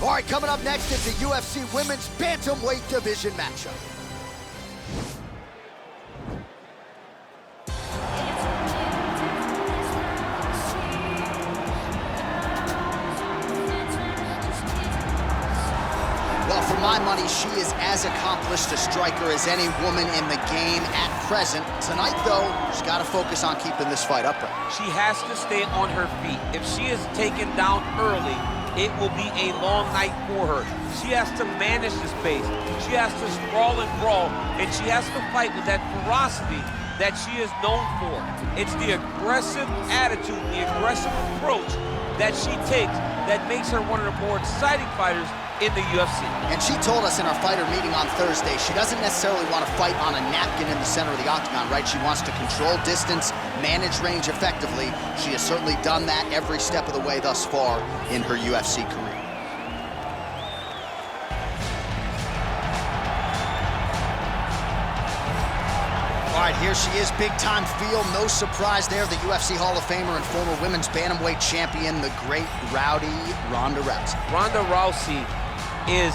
All right, coming up next, it's a UFC Women's Bantamweight Division matchup. Well, for my money, she is as accomplished a striker as any woman in the game at present. Tonight, though, she's got to focus on keeping this fight upright. She has to stay on her feet. If she is taken down early, it will be a long night for her. She has to manage the space. She has to sprawl and brawl, and she has to fight with that ferocity that she is known for. It's the aggressive attitude, the aggressive approach that she takes that makes her one of the more exciting fighters in the UFC. And she told us in our fighter meeting on Thursday, she doesn't necessarily want to fight on a napkin in the center of the octagon, right? She wants to control distance, manage range effectively. She has certainly done that every step of the way thus far in her UFC career. All right, here she is, big-time feel. No surprise there, the UFC Hall of Famer and former women's bantamweight champion, the great rowdy Ronda Rousey. Ronda Rousey is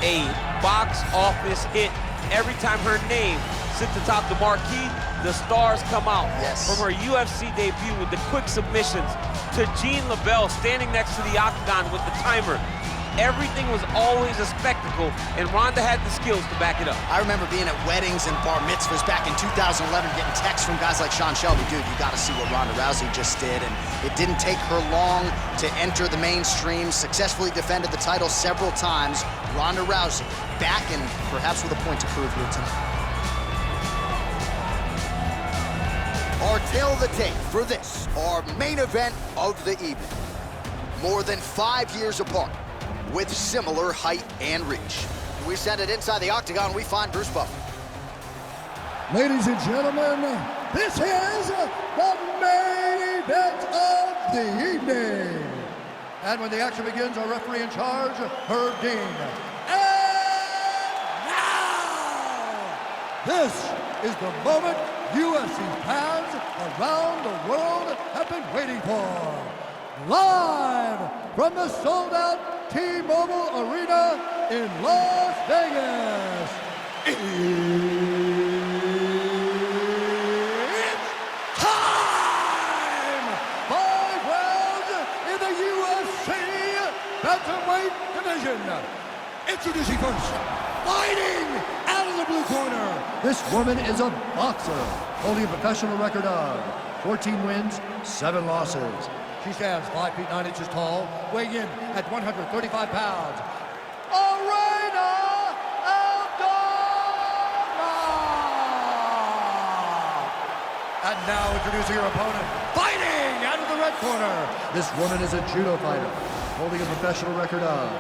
a box office hit. Every time her name sits atop the marquee, the stars come out. Yes. From her UFC debut with the quick submissions to Jean LaBelle standing next to the octagon with the timer. Everything was always a spectacle, and Ronda had the skills to back it up. I remember being at weddings and bar mitzvahs back in 2011, getting texts from guys like Sean Shelby, dude, you gotta see what Ronda Rousey just did, and it didn't take her long to enter the mainstream, successfully defended the title several times. Ronda Rousey back and perhaps with a point to prove here tonight. Our tale of the tape for this, our main event of the evening. More than 5 years apart, with similar height and reach. We send it inside the octagon, we find Bruce Buffer. Ladies and gentlemen, this is the main event of the evening. And when the action begins, our referee in charge, Herb Dean. And now, this is the moment UFC fans around the world have been waiting for. Live from the sold-out T-Mobile Arena in Las Vegas. It's time! 5 rounds in the UFC Bantamweight Division. Introducing first, fighting out of the blue corner. This woman is a boxer, holding a professional record of 14 wins, 7 losses. She stands 5 feet 9 inches tall, weighing in at 135 pounds. Irene! And now introducing her opponent, fighting out of the red corner. This woman is a judo fighter, holding a professional record of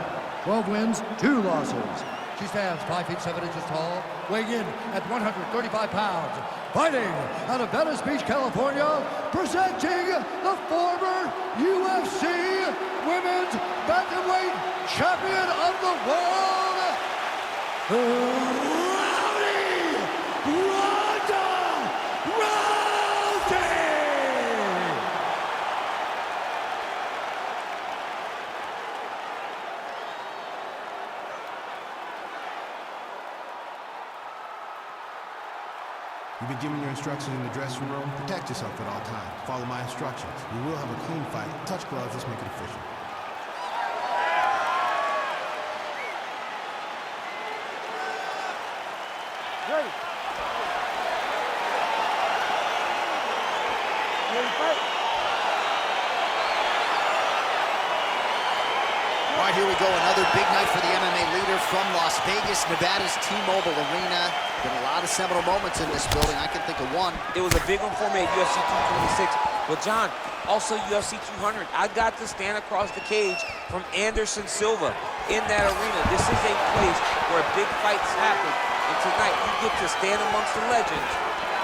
12 wins, 2 losses. She stands 5 feet 7 inches tall, weighing in at 135 pounds. Fighting out of Venice Beach, California, presenting the former UFC Women's Bantamweight Champion of the World, Rowdy Ronda Rousey! You've been given your instructions in the dressing room. Protect yourself at all times. Follow my instructions. We will have a clean fight. Touch gloves, let's make it official. Ready. Ready, fight. All right, here we go, another big night for the MMA leader from Las Vegas, Nevada's T-Mobile Arena. Been a lot of seminal moments in this building. I can think of one. It was a big one for me at UFC 226. But John, also UFC 200, I got to stand across the cage from Anderson Silva in that arena. This is a place where big fights happen. And tonight, you get to stand amongst the legends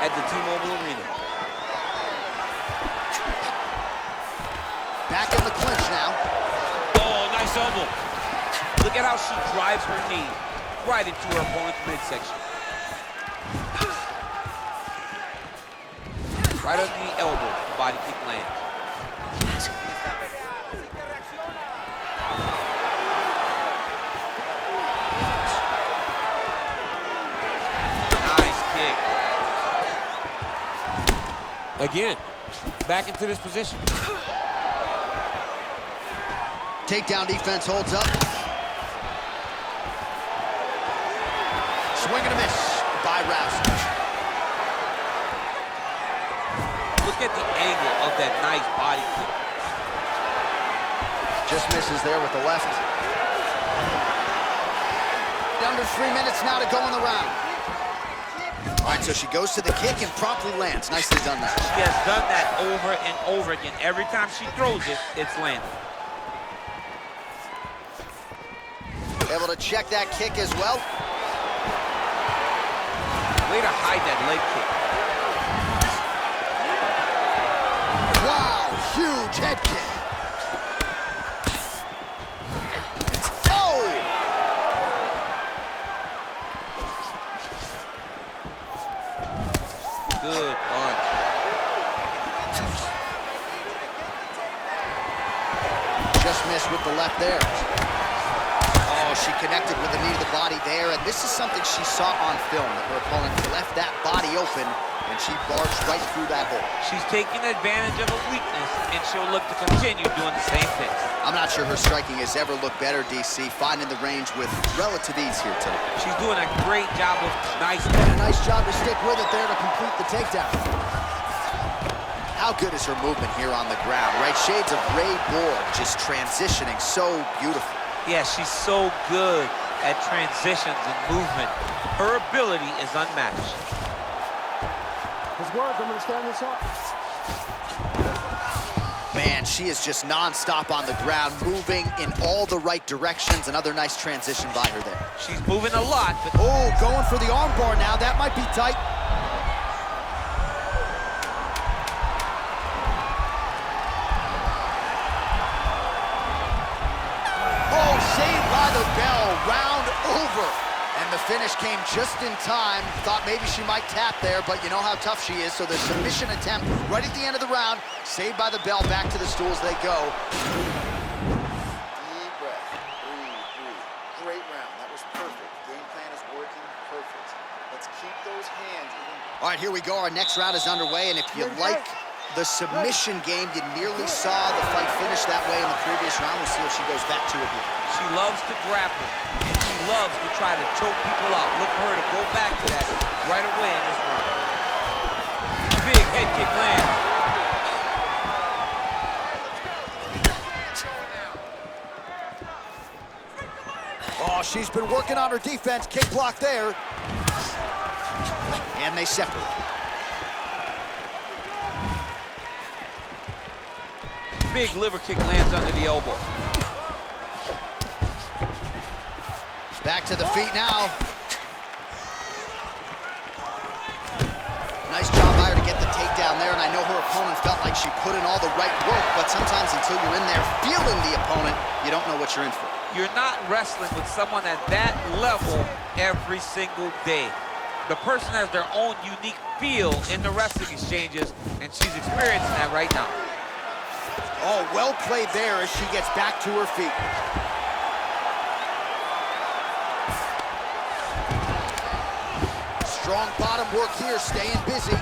at the T-Mobile Arena. Back in the clinch now. Oh, nice elbow. Look at how she drives her knee right into her opponent's midsection. Right under the elbow, the body kick lands. Again, back into this position. Takedown defense holds up. Swing and a miss by Rousey. Look at the angle of that nice body kick. Just misses there with the left. Under 3 minutes now to go in the round. All right, so she goes to the kick and promptly lands. Nicely done there. She has done that over and over again. Every time she throws it, it's landed. Able to check that kick as well. Way to hide that leg kick. Wow, huge head kick. Oh! Good punch. Just missed with the left there. Oh, she connected with the knee to the body there, and this is something she saw on film, that her opponent left that body open, and she barged right through that hole. She's taking advantage of a weakness, and she'll look to continue doing the same thing. I'm not sure her striking has ever looked better, DC, finding the range with relative ease here today. She's doing a great job with nice. And a nice job to stick with it there to complete the takedown. How good is her movement here on the ground, right? Shades of Ray Borg, just transitioning so beautifully. Yeah, she's so good at transitions and movement. Her ability is unmatched. His work, I'm gonna stand this up. Man, she is just non-stop on the ground, moving in all the right directions. Another nice transition by her there. She's moving a lot, but Oh, going for the armbar now. That might be tight. Oh, saved by the bell. Round over. And the finish came just in time. Thought maybe she might tap there, but you know how tough she is. So the submission attempt right at the end of the round. Saved by the bell. Back to the stools they go. Deep breath. Breathe. Great round. That was perfect. Game plan is working perfect. Let's keep those hands even. All right, here we go. Our next round is underway, and if you like the submission game, you nearly saw the fight finish that way in the previous round. We'll see if she goes back to it here. she loves to grapple, and she loves to try to choke people out. Look for her to go back to that right away in this round. Big head kick lands. Oh, she's been working on her defense. Kick block there. And they separate. Big liver kick lands under the elbow. Back to the feet now. Nice job by her to get the takedown there, and I know her opponent felt like she put in all the right work, but sometimes until you're in there feeling the opponent, you don't know what you're in for. You're not wrestling with someone at that level every single day. The person has their own unique feel in the wrestling exchanges, and she's experiencing that right now. Oh, well played there as she gets back to her feet. Strong bottom work here, staying busy.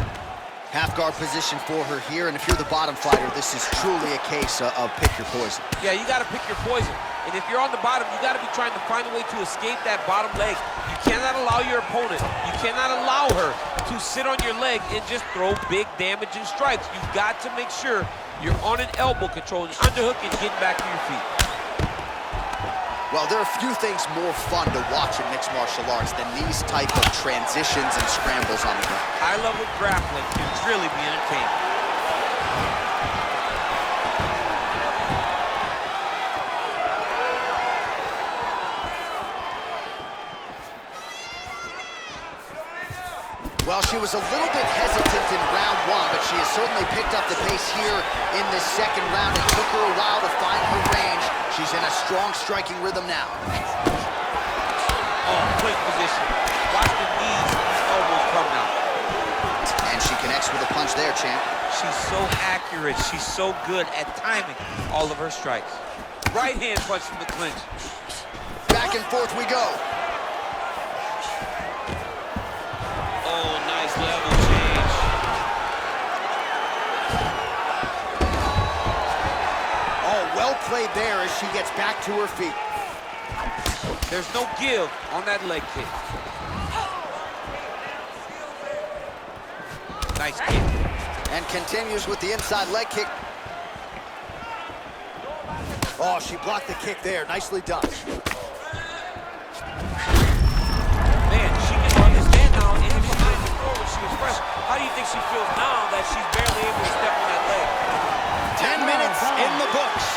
Half guard position for her here, and if you're the bottom fighter, this is truly a case of pick your poison. Yeah, you got to pick your poison. And if you're on the bottom, you got to be trying to find a way to escape that bottom leg. You cannot allow your opponent, you cannot allow her to sit on your leg and just throw big damaging strikes. You've got to make sure you're on an elbow control, an underhook, and getting back to your feet. Well, there are a few things more fun to watch in mixed martial arts than these type of transitions and scrambles on the ground. High-level grappling can really be entertaining. Well, she was a little bit hesitant in round one, but she has certainly picked up the pace here in this second round. It took her a while to find her range. She's in a strong striking rhythm now. Oh, quick position. Watch the knees and these elbows come now. And she connects with a punch there, champ. She's so accurate. She's so good at timing all of her strikes. Right hand punch from the clinch. Back and forth we go. Oh, nice level change. displayed there as she gets back to her feet. There's no give on that leg kick. Nice kick. And continues with the inside leg kick. Oh, she blocked the kick there. Nicely done. Man, she can understand now anything behind the floor when she was fresh. How do you think she feels now that she's barely able to step on that leg? 10 minutes in the books.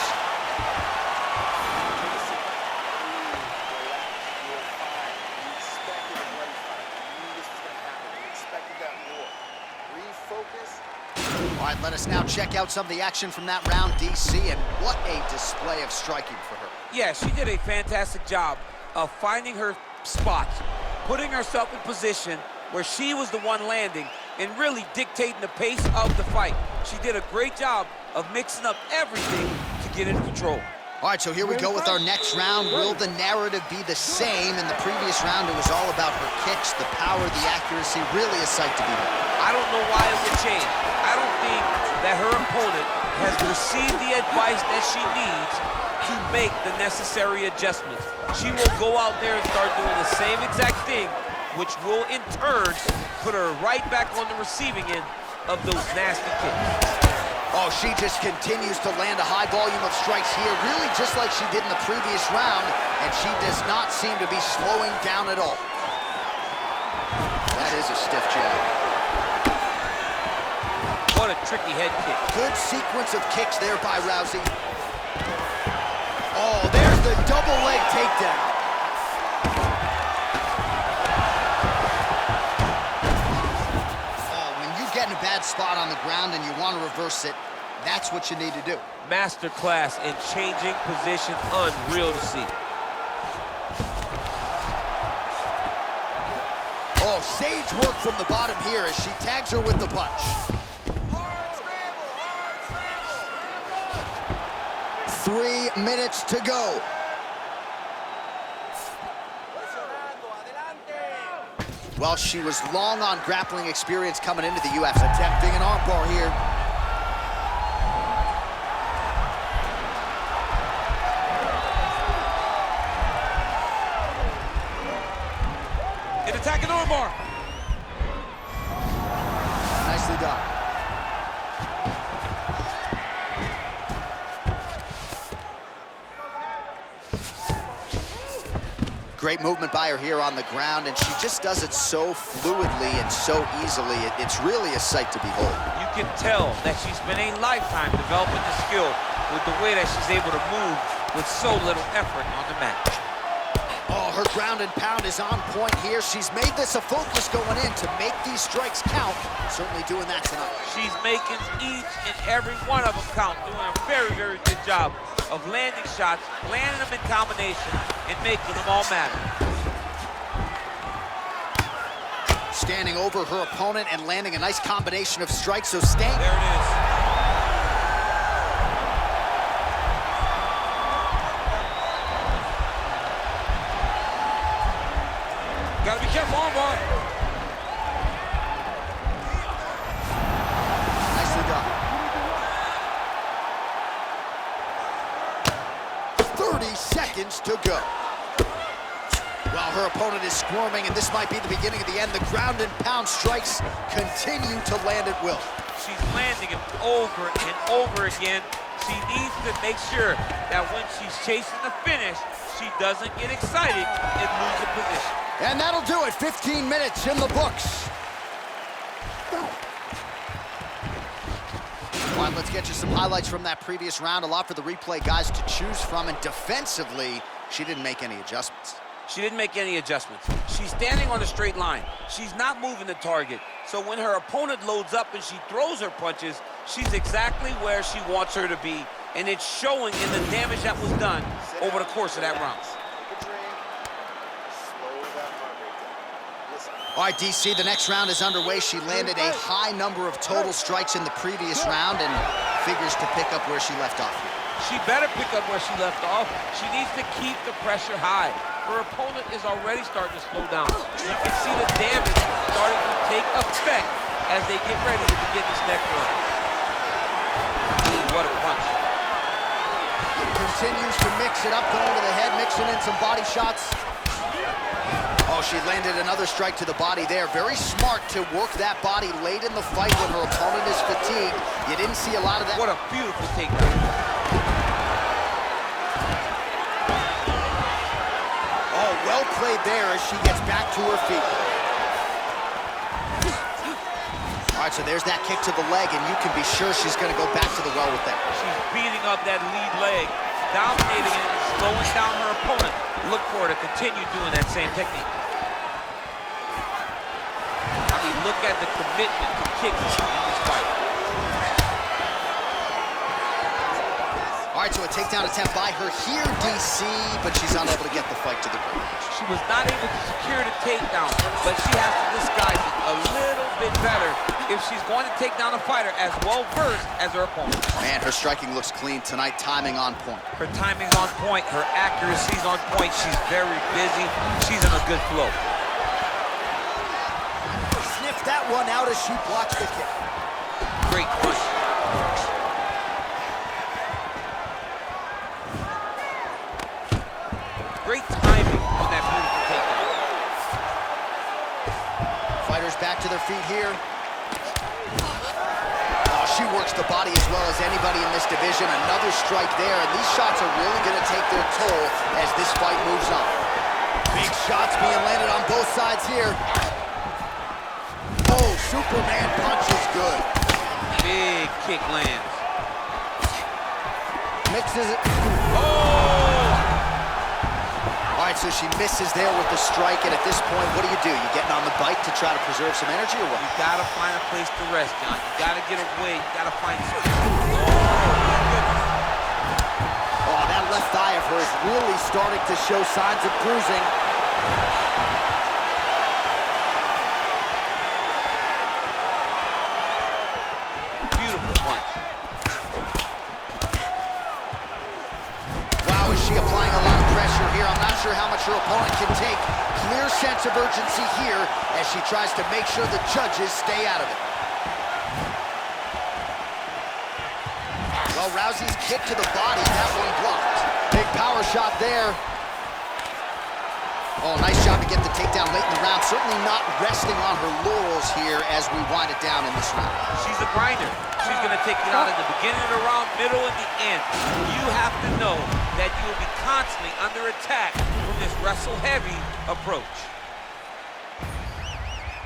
All right, let us now check out some of the action from that round, DC, and what a display of striking for her. Yeah, she did a fantastic job of finding her spots, putting herself in position where she was the one landing and really dictating the pace of the fight. She did a great job of mixing up everything to get in control. All right, so here we go with our next round. Will the narrative be the same? In the previous round, it was all about her kicks, the power, the accuracy, really a sight to behold. I don't know why it would change. I don't think that her opponent has received the advice that she needs to make the necessary adjustments. She will go out there and start doing the same exact thing, which will in turn put her right back on the receiving end of those nasty kicks. Oh, she just continues to land a high volume of strikes here, really just like she did in the previous round, and she does not seem to be slowing down at all. That is a stiff jab. What a tricky head kick. Good sequence of kicks there by Rousey. Oh, there's the double leg takedown. Get in a bad spot on the ground and you want to reverse it, that's what you need to do. Masterclass in changing position, unreal to see. Oh, sage work from the bottom here as she tags her with the punch. 3 minutes to go. Well, she was long on grappling experience coming into the UFC. Attempting an armbar here. An attacking armbar. Nicely done. Great movement by her here on the ground, and she just does it so fluidly and so easily. It's really a sight to behold. You can tell that she spent a lifetime developing the skill with the way that she's able to move with so little effort on the mat. Oh, her ground and pound is on point here. She's made this a focus going in to make these strikes count. Certainly doing that tonight. She's making each and every one of them count, doing a very, very good job of landing shots, landing them in combination, and making them all matter. Standing over her opponent and landing a nice combination of strikes, so staying. There it is. Gotta be careful, armbar. Nicely done. 30 seconds to go. Well, her opponent is squirming, and this might be the beginning of the end. The ground and pound strikes continue to land at will. She's landing it over and over again. She needs to make sure that when she's chasing the finish, she doesn't get excited and lose the position. And that'll do it. 15 minutes in the books. All right, let's get you some highlights from that previous round. A lot for the replay guys to choose from, and defensively, she didn't make any adjustments. She didn't make any adjustments. She's standing on a straight line. She's not moving the target. So when her opponent loads up and she throws her punches, she's exactly where she wants her to be, and it's showing in the damage that was done over the course of that round. All right, DC, the next round is underway. She landed a high number of total strikes in the previous round and figures to pick up where she left off here. She better pick up where she left off. She needs to keep the pressure high. Her opponent is already starting to slow down. You can see the damage starting to take effect as they get ready to begin this next round. Ooh, what a punch. continues to mix it up, going to the head, mixing in some body shots. Oh, she landed another strike to the body there. Very smart to work that body late in the fight when her opponent is fatigued. You didn't see a lot of that. What a beautiful takedown. Oh, well played there as she gets back to her feet. All right, so there's that kick to the leg, and you can be sure she's going to go back to the well with that. She's beating up that lead leg, dominating it, and slowing down her opponent. Look for her to continue doing that same technique. I mean, look at the commitment to kicks in this fight. All right, so a takedown attempt by her here, DC, but she's unable to get the fight to the ground. She was not able to secure the takedown, but she has to disguise it a little bit better if she's going to take down a fighter as well-versed as her opponent. Man, her striking looks clean tonight, timing on point. Her timing's on point, her accuracy's on point. She's very busy. She's in a good flow. Sniffed that one out as she blocks the kick. Great push. Great timing on that beautiful takedown. Fighters back to their feet here. Oh, she works the body as well as anybody in this division. Another strike there, and these shots are really going to take their toll as this fight moves on. Big shots being landed on both sides here. Oh, Superman punch is good. Big kick lands. Mixes it. Oh! All right, so she misses there with the strike, and at this point, what do? You getting on the bike to try to preserve some energy, or what? You gotta find a place to rest, John. You gotta get away. You gotta find some. Oh, that left thigh of hers really starting to show signs of bruising. Beautiful punch. Wow, is she applying a lot of pressure here? I'm not sure how much her opponent can take. Clear sense of urgency here as she tries to make sure the judges stay out of it. Well, Rousey's kick to the body, that one blocked. Big power shot there. Oh, nice job to get the takedown late in the round. Certainly not resting on her laurels here as we wind it down in this round. She's a grinder. She's going to take it out in the beginning of the round, middle, and the end. You have to know that you will be constantly under attack from this wrestle-heavy approach.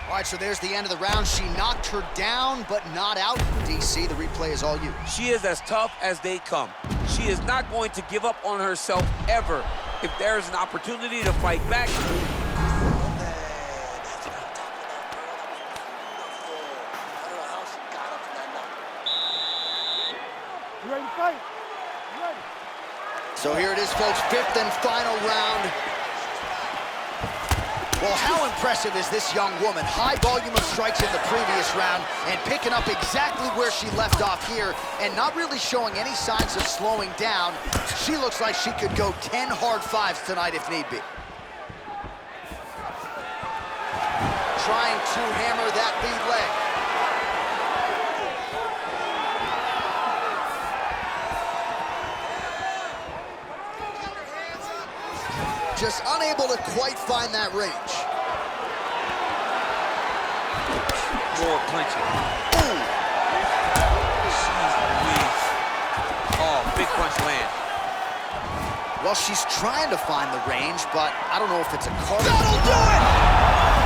All right, so there's the end of the round. She knocked her down, but not out. DC, the replay is all you. She is as tough as they come. She is not going to give up on herself ever. If there's an opportunity to fight back. You ready to fight? You ready? So here it is, folks, fifth and final round. Well, how impressive is this young woman? High volume of strikes in the previous round and picking up exactly where she left off here and not really showing any signs of slowing down. She looks like she could go 10 hard fives tonight if need be. Trying to hammer that lead leg. Just unable to quite find that range. More clinching. Ooh. Jeez Louise. Oh, big punch land. Well, she's trying to find the range, but I don't know if it's a card. That'll do it!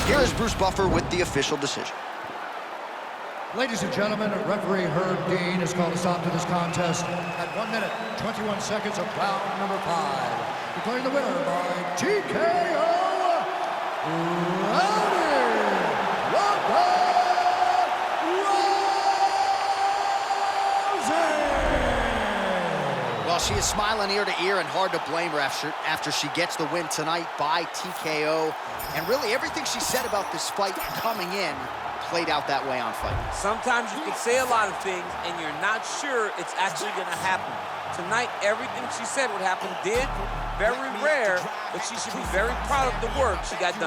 Here is Bruce Buffer with the official decision. Ladies and gentlemen, referee Herb Dean has called a stop to this contest at 1 minute, 21 seconds of round number 5. Declaring the winner by TKO, Rowdy. Well, she is smiling ear to ear, and hard to blame her after she gets the win tonight by TKO. And really, everything she said about this fight coming in played out that way on Fight. Sometimes you can say a lot of things, and you're not sure it's actually going to happen. Tonight, everything she said would happen did. Very rare, but she should be very proud of the work she got done.